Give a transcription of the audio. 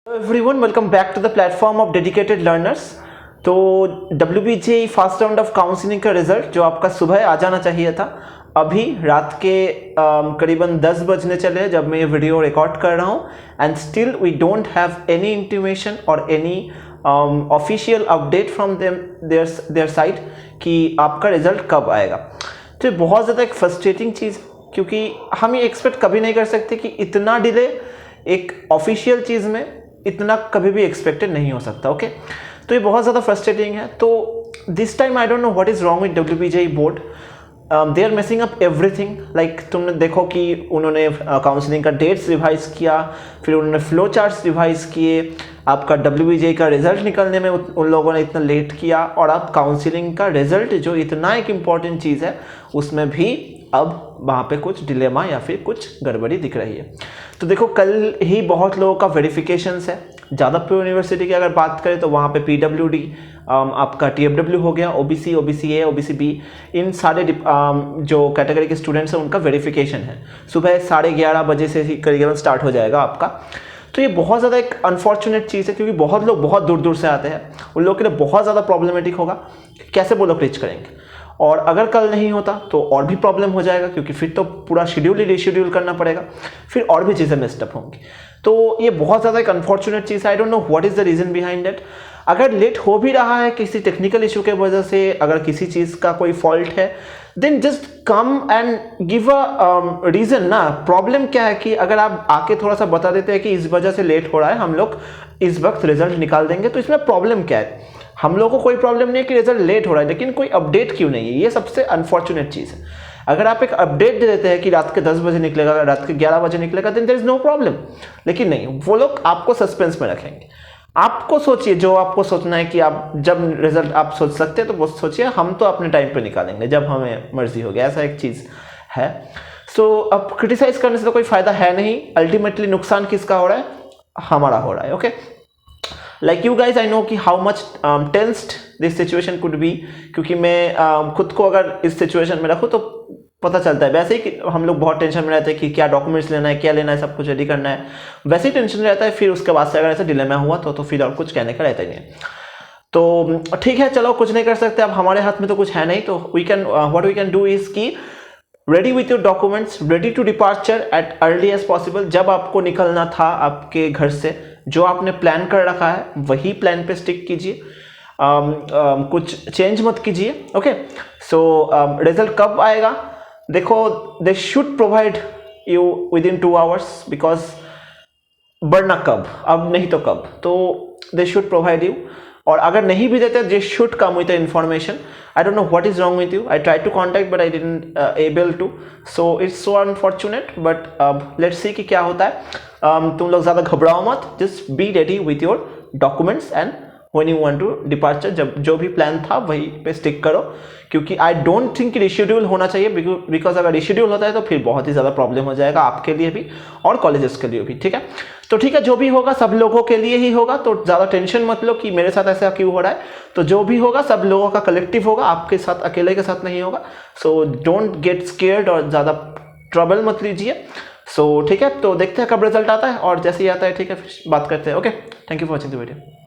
Everyone, welcome back to the platform of dedicated learners. तो WBJ first round of counselling का result जो आपका सुबह आ जाना चाहिए था, अभी रात के करीबन 10 बजने चले जब मैं ये वीडियो रिकॉर्ड कर रहा हूँ, and still we don't have any intimation और any official update from their side कि आपका रिजल्ट कब आएगा. तो ये बहुत ज़्यादा एक फ्रस्ट्रेटिंग चीज़, क्योंकि हम ये एक्सपेक्ट कभी नहीं कर सकते कि इतना डिले एक ऑफिशियल चीज़ में इतना कभी भी एक्सपेक्टेड नहीं हो सकता. ओके, तो ये बहुत ज़्यादा फ्रस्ट्रेटिंग है. तो this time I don't know what is wrong with WBJ board. They are messing up everything. Like तुमने देखो कि उन्होंने काउंसलिंग का डेट्स रिवाइज किया, फिर उन्होंने फ्लो चार्ट्स रिवाइज किए, आपका WBJ का रिजल्ट निकलने में उन लोगों ने इतना लेट किया, और अब काउंसलिंग का रिजल्ट जो इतना एक इम्पॉर्टेंट चीज़ है उसमें भी अब वहाँ पे कुछ डिलेमा या फिर कुछ गड़बड़ी दिख रही है. तो देखो, कल ही बहुत लोगों का वेरिफिकेशंस है. जादवपुर यूनिवर्सिटी की अगर बात करें तो वहाँ पे PWD, आपका TFW हो गया, OBC, OBCA, OBCB, इन सारे जो कैटेगरी के स्टूडेंट्स हैं उनका वेरिफिकेशन है. सुबह 11:30 बजे से ही करीबन स्टार्ट हो जाएगा आपका. तो ये बहुत ज़्यादा एक अनफॉर्चुनेट चीज़ है, क्योंकि बहुत लोग बहुत दूर दूर से आते हैं. उन लोगों के लिए बहुत ज़्यादा प्रॉब्लमेटिक होगा, कैसे वो लोग रीच करेंगे. और अगर कल नहीं होता तो और भी प्रॉब्लम हो जाएगा, क्योंकि फिर तो पूरा शेड्यूल ही रीशेड्यूल करना पड़ेगा, फिर और भी चीज़ें मिस्टअप होंगी. तो ये बहुत ज़्यादा एक अनफॉर्चुनेट चीज़ है. आई don't know what is the reason behind it. अगर लेट हो भी रहा है किसी टेक्निकल इशू के वजह से, अगर किसी चीज़ का कोई फॉल्ट है, then just come and give a reason ना. प्रॉब्लम क्या है कि अगर आप आके थोड़ा सा बता देते हैं कि इस वजह से लेट हो रहा है, हम लोग इस वक्त रिजल्ट निकाल देंगे, तो इसमें प्रॉब्लम क्या है. हम लोगों को कोई प्रॉब्लम नहीं है कि रिजल्ट लेट हो रहा है, लेकिन कोई अपडेट क्यों नहीं है, ये सबसे अनफॉर्चुनेट चीज़ है. अगर आप एक अपडेट दे देते हैं कि रात के 10 बजे निकलेगा, रात के 11 बजे निकलेगा, then there is no problem. लेकिन नहीं, वो लोग आपको सस्पेंस में रखेंगे. आपको सोचिए जो आपको सोचना है कि आप जब रिजल्ट आप सोच सकते हैं तो वो सोचिए, हम तो अपने टाइम पे निकालेंगे जब हमें मर्जी होगी, ऐसा एक चीज़ है. सो अब क्रिटिसाइज करने से तो कोई फायदा है नहीं. अल्टीमेटली नुकसान किसका हो रहा है? हमारा हो रहा है. Okay, like you guys, I know कि how much tensed this situation could be, क्योंकि मैं खुद को अगर इस सिचुएशन में रखूँ तो पता चलता है वैसे ही कि हम लोग बहुत टेंशन में रहते हैं कि क्या डॉक्यूमेंट्स लेना है, क्या लेना है, सब कुछ रेडी करना है, वैसे ही टेंशन रहता है. फिर उसके बाद से अगर ऐसा डिलेमा हुआ तो फिर और कुछ कहने का रहता ही नहीं है. तो ठीक है, चलो कुछ नहीं कर सकते, अब हमारे हाथ में तो कुछ है नहीं. तो we can what we can do is कि ready with your documents, ready to departure at early as possible. जब आपको निकलना था आपके घर से, जो आपने प्लान कर रखा है वही प्लान पे स्टिक कीजिए. कुछ चेंज मत कीजिए. ओके, सो रिजल्ट कब आएगा? देखो, they should provide you with in 2 hours, because वरना कब, अब नहीं तो कब, तो दे शुड प्रोवाइड यू. और अगर नहीं भी देते, they should come with the information. I don't know what is wrong with you. I try to contact but I didn't able to. So it's so unfortunate, but अब let's see कि क्या होता है. तुम लोग ज़्यादा घबराओ मत. Just be ready with your documents and when you want to departure, जब जो भी प्लान था वही पे स्टिक करो, क्योंकि आई डोंट थिंक रिशेड्यूल होना चाहिए, बिकॉज अगर रिशेड्यूल होता है तो फिर बहुत ही ज़्यादा प्रॉब्लम हो जाएगा आपके लिए भी और कॉलेजेस के लिए भी. ठीक है, तो ठीक है, जो भी होगा सब लोगों के लिए ही होगा, तो ज़्यादा टेंशन मत लो कि मेरे साथ ऐसा क्यों हो रहा है. तो जो भी होगा सब लोगों का कलेक्टिव होगा, आपके साथ अकेले के साथ नहीं होगा. सो डोंट गेट स्केयर्ड और ज़्यादा ट्रबल मत लीजिए. सो ठीक है, तो देखते हैं कब रिजल्ट आता है, और जैसे ही आता है ठीक है फिर बात करते हैं. Okay, thank you for watching the video.